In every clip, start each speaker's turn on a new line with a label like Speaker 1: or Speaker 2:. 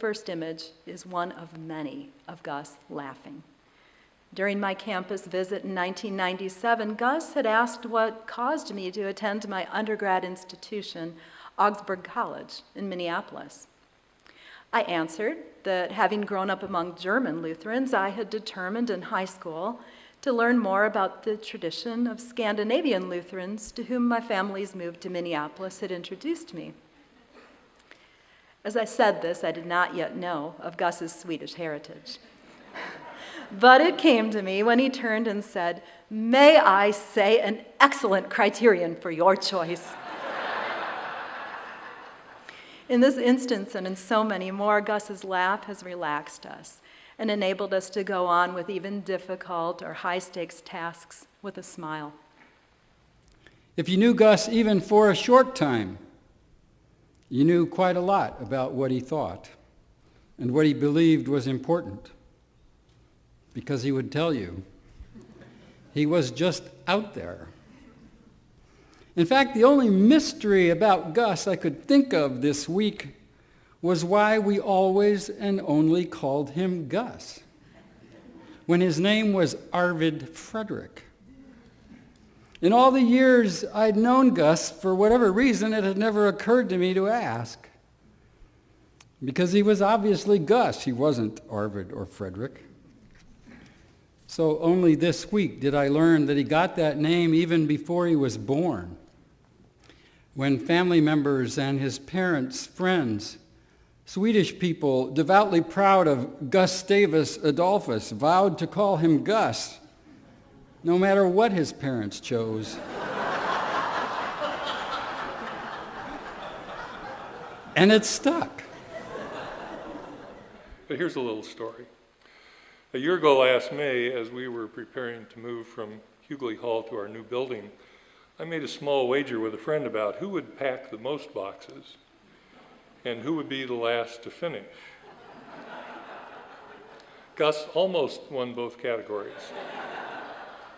Speaker 1: first image is one of many of Gus laughing. During my campus visit in 1997, Gus had asked what caused me to attend my undergrad institution, Augsburg College in Minneapolis. I answered that having grown up among German Lutherans, I had determined in high school to learn more about the tradition of Scandinavian Lutherans to whom my family's move to Minneapolis had introduced me. As I said this, I did not yet know of Gus's Swedish heritage. But it came to me when he turned and said, "May I say an excellent criterion for your choice." In this instance and in so many more, Gus's laugh has relaxed us and enabled us to go on with even difficult or high-stakes tasks with a smile.
Speaker 2: If you knew Gus even for a short time, you knew quite a lot about what he thought and what he believed was important, because he would tell you. He was just out there. In fact, the only mystery about Gus I could think of this week was why we always and only called him Gus, when his name was Arvid Frederick. In all the years I'd known Gus, for whatever reason, it had never occurred to me to ask. Because he was obviously Gus, he wasn't Arvid or Frederick. So only this week did I learn that he got that name even before he was born, when family members and his parents' friends, Swedish people devoutly proud of Gustavus Adolphus, vowed to call him Gus, no matter what his parents chose. And it stuck.
Speaker 3: But here's a little story. A year ago last May, as we were preparing to move from Hughley Hall to our new building, I made a small wager with a friend about who would pack the most boxes and who would be the last to finish. Gus almost won both categories,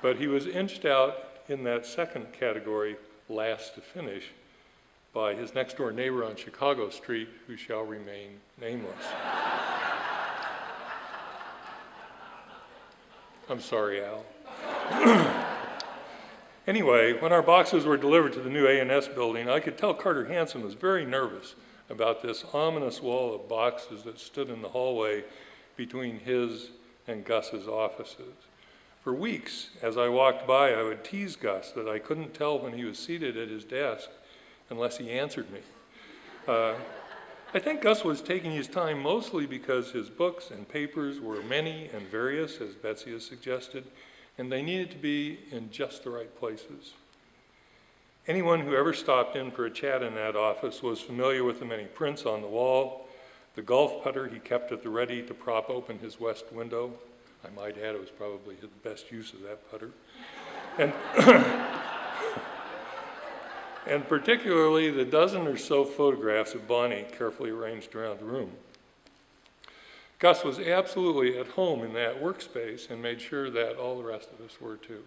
Speaker 3: but he was inched out in that second category, last to finish, by his next-door neighbor on Chicago Street, who shall remain nameless. I'm sorry, Al. Anyway, when our boxes were delivered to the new A&S building, I could tell Carter Hansen was very nervous about this ominous wall of boxes that stood in the hallway between his and Gus's offices. For weeks, as I walked by, I would tease Gus that I couldn't tell when he was seated at his desk unless he answered me. I think Gus was taking his time mostly because his books and papers were many and various, as Betsy has suggested, and they needed to be in just the right places. Anyone who ever stopped in for a chat in that office was familiar with the many prints on the wall, the golf putter he kept at the ready to prop open his west window. I might add, it was probably the best use of that putter. And particularly the dozen or so photographs of Bonnie carefully arranged around the room. Gus was absolutely at home in that workspace and made sure that all the rest of us were too.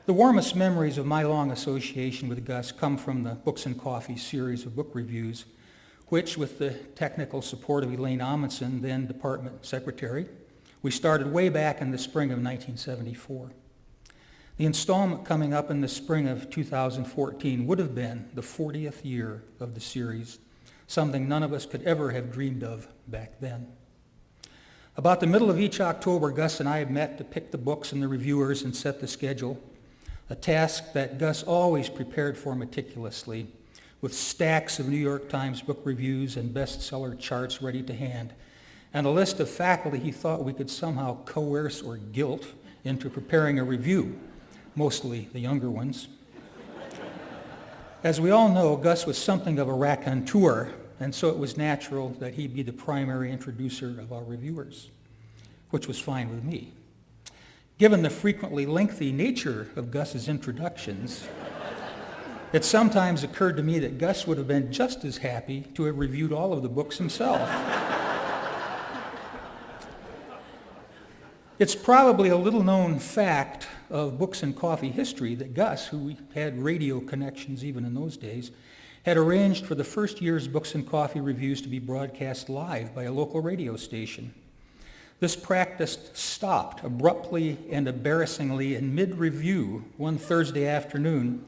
Speaker 4: The warmest memories of my long association with Gus come from the Books and Coffee series of book reviews, which, with the technical support of Elaine Amundsen, then department secretary, we started way back in the spring of 1974. The installment coming up in the spring of 2014 would have been the 40th year of the series, something none of us could ever have dreamed of back then. About the middle of each October, Gus and I had met to pick the books and the reviewers and set the schedule, a task that Gus always prepared for meticulously, with stacks of New York Times book reviews and bestseller charts ready to hand, and a list of faculty he thought we could somehow coerce or guilt into preparing a review, mostly the younger ones. As we all know, Gus was something of a raconteur, and so it was natural that he be the primary introducer of our reviewers, which was fine with me. Given the frequently lengthy nature of Gus's introductions, it sometimes occurred to me that Gus would have been just as happy to have reviewed all of the books himself. It's probably a little-known fact of Books and Coffee history that Gus, who had radio connections even in those days, had arranged for the first year's Books and Coffee reviews to be broadcast live by a local radio station. This practice stopped abruptly and embarrassingly in mid-review one Thursday afternoon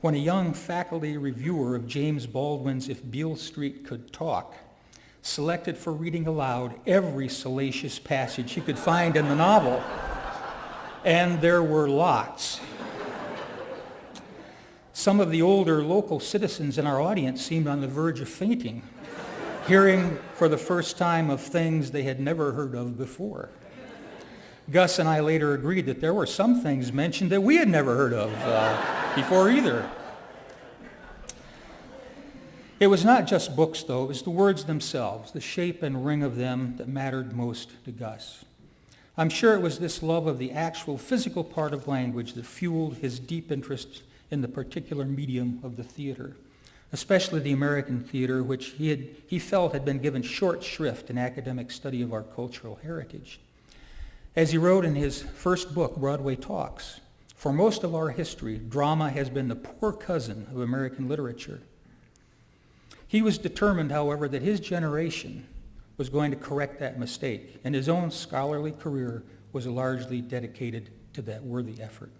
Speaker 4: when a young faculty reviewer of James Baldwin's If Beale Street Could Talk selected for reading aloud every salacious passage he could find in the novel. And there were lots. Some of the older local citizens in our audience seemed on the verge of fainting, hearing for the first time of things they had never heard of before. Gus and I later agreed that there were some things mentioned that we had never heard of before either. It was not just books, though. It was the words themselves, the shape and ring of them that mattered most to Gus. I'm sure it was this love of the actual physical part of language that fueled his deep interest in the particular medium of the theater, especially the American theater, which he felt had been given short shrift in academic study of our cultural heritage. As he wrote in his first book, Broadway Talks, for most of our history, drama has been the poor cousin of American literature. He was determined, however, that his generation was going to correct that mistake, and his own scholarly career was largely dedicated to that worthy effort.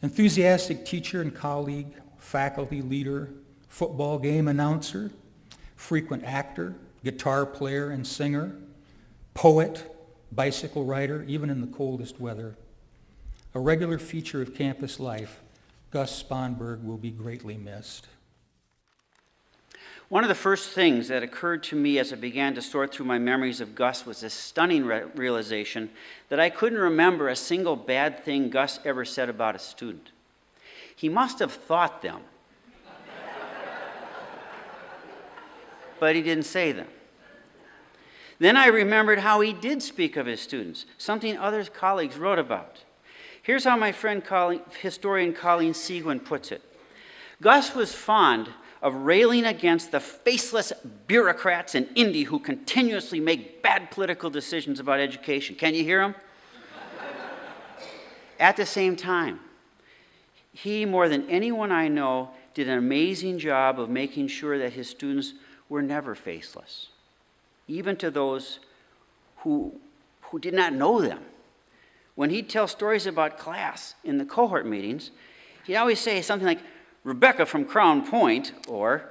Speaker 4: Enthusiastic teacher and colleague, faculty leader, football game announcer, frequent actor, guitar player and singer, poet, bicycle rider, even in the coldest weather. A regular feature of campus life, Gus Sponberg will be greatly missed.
Speaker 5: One of the first things that occurred to me as I began to sort through my memories of Gus was this stunning realization that I couldn't remember a single bad thing Gus ever said about a student. He must have thought them, but he didn't say them. Then I remembered how he did speak of his students, something other colleagues wrote about. Here's how my friend historian Colleen Seguin puts it. Gus was fond of railing against the faceless bureaucrats in Indy who continuously make bad political decisions about education. Can you hear him? At the same time, he, more than anyone I know, did an amazing job of making sure that his students were never faceless, even to those who did not know them. When he'd tell stories about class in the cohort meetings, he'd always say something like, Rebecca from Crown Point, or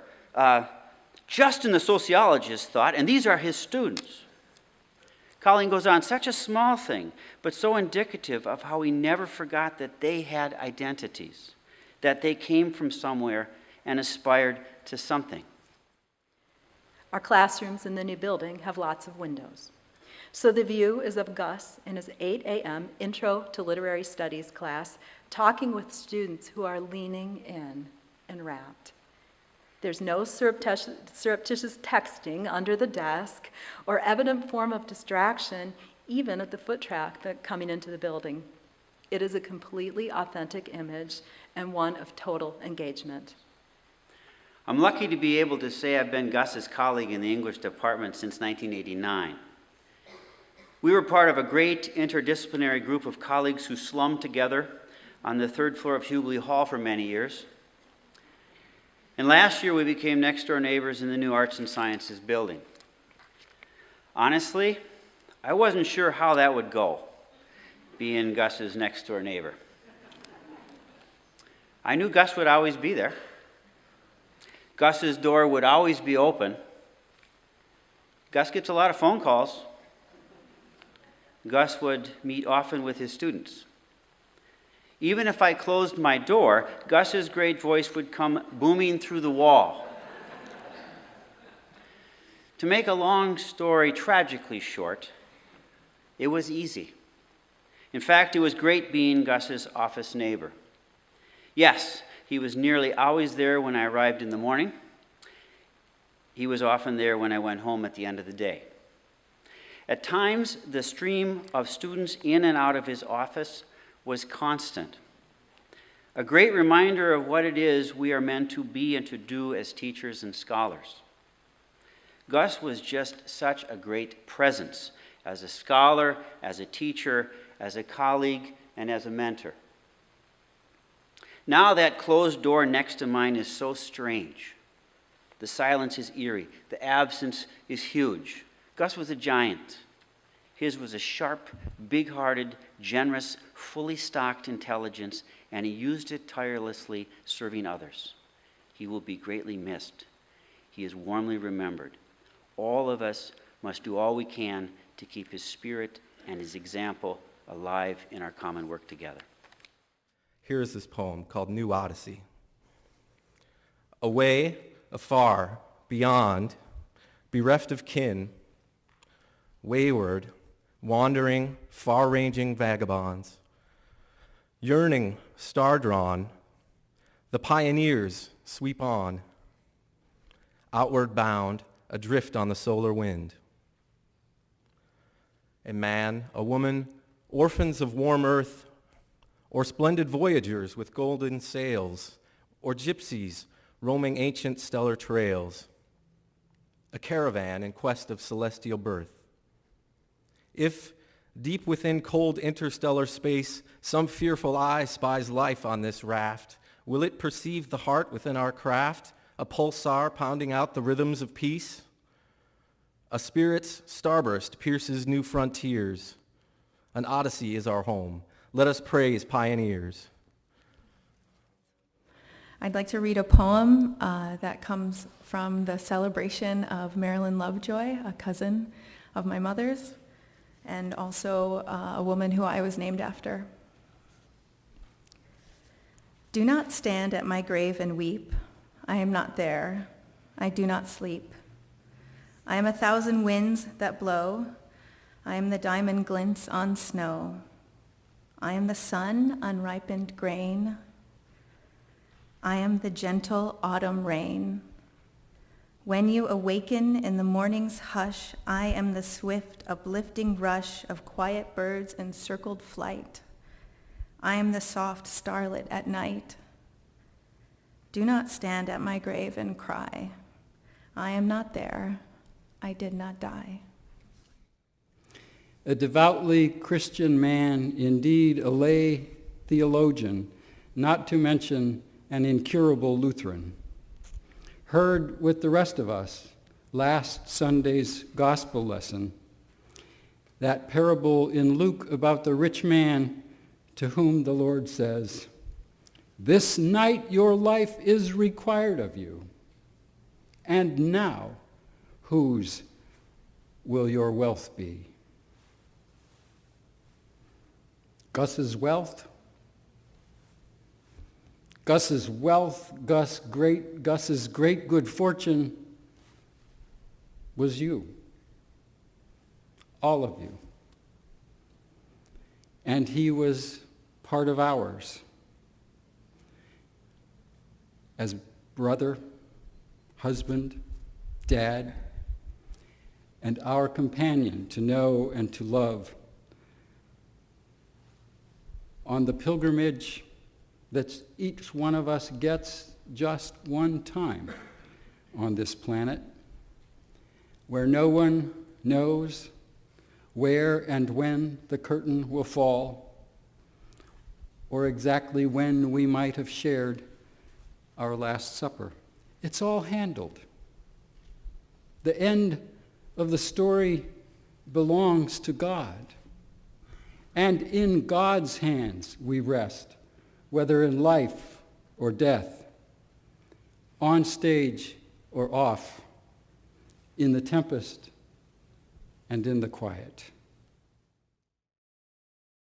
Speaker 5: Justin the sociologist thought, and these are his students. Colleen goes on, such a small thing, but so indicative of how he never forgot that they had identities, that they came from somewhere and aspired to something.
Speaker 1: Our classrooms in the new building have lots of windows. So the view is of Gus in his 8 a.m. Intro to Literary Studies class, talking with students who are leaning in and rapt. There's no surreptitious texting under the desk or evident form of distraction, even at the foot track coming into the building. It is a completely authentic image and one of total engagement.
Speaker 5: I'm lucky to be able to say I've been Gus's colleague in the English department since 1989. We were part of a great interdisciplinary group of colleagues who slummed together on the third floor of Hughley Hall for many years. And last year we became next-door neighbors in the new Arts and Sciences building. Honestly, I wasn't sure how that would go, being Gus's next-door neighbor. I knew Gus would always be there. Gus's door would always be open. Gus gets a lot of phone calls. Gus would meet often with his students. Even if I closed my door, Gus's great voice would come booming through the wall. To make a long story tragically short, it was easy. In fact, it was great being Gus's office neighbor. Yes, he was nearly always there when I arrived in the morning. He was often there when I went home at the end of the day. At times, the stream of students in and out of his office was constant. A great reminder of what it is we are meant to be and to do as teachers and scholars. Gus was just such a great presence as a scholar, as a teacher, as a colleague, and as a mentor. Now that closed door next to mine is so strange. The silence is eerie. The absence is huge. Gus was a giant. His was a sharp, big-hearted, generous, fully stocked intelligence, and he used it tirelessly, serving others. He will be greatly missed. He is warmly remembered. All of us must do all we can to keep his spirit and his example alive in our common work together.
Speaker 6: Here is this poem called New Odyssey. Away, afar, beyond, bereft of kin, wayward, wandering, far-ranging vagabonds, yearning, star-drawn, the pioneers sweep on, outward bound, adrift on the solar wind. A man, a woman, orphans of warm earth, or splendid voyagers with golden sails, or gypsies roaming ancient stellar trails, a caravan in quest of celestial birth. If, deep within cold interstellar space, some fearful eye spies life on this raft, will it perceive the heart within our craft, a pulsar pounding out the rhythms of peace? A spirit's starburst pierces new frontiers. An odyssey is our home. Let us praise pioneers.
Speaker 7: I'd like to read a poem that comes from the celebration of Marilyn Lovejoy, a cousin of my mother's, and also a woman who I was named after. Do not stand at my grave and weep. I am not there. I do not sleep. I am 1,000 winds that blow. I am the diamond glints on snow. I am the sun, unripened grain. I am the gentle autumn rain. When you awaken in the morning's hush, I am the swift, uplifting rush of quiet birds in circled flight. I am the soft starlet at night. Do not stand at my grave and cry. I am not there. I did not die.
Speaker 2: A devoutly Christian man, indeed a lay theologian, not to mention an incurable Lutheran, heard with the rest of us last Sunday's gospel lesson, that parable in Luke about the rich man to whom the Lord says, "This night your life is required of you, and now whose will your wealth be?" Gus's wealth, Gus's great good fortune was you, all of you. And he was part of ours as brother, husband, dad, and our companion to know and to love on the pilgrimage that each one of us gets just one time on this planet, where no one knows where and when the curtain will fall, or exactly when we might have shared our Last Supper. It's all handled. The end of the story belongs to God. And in God's hands we rest, whether in life or death, on stage or off, in the tempest and in the quiet.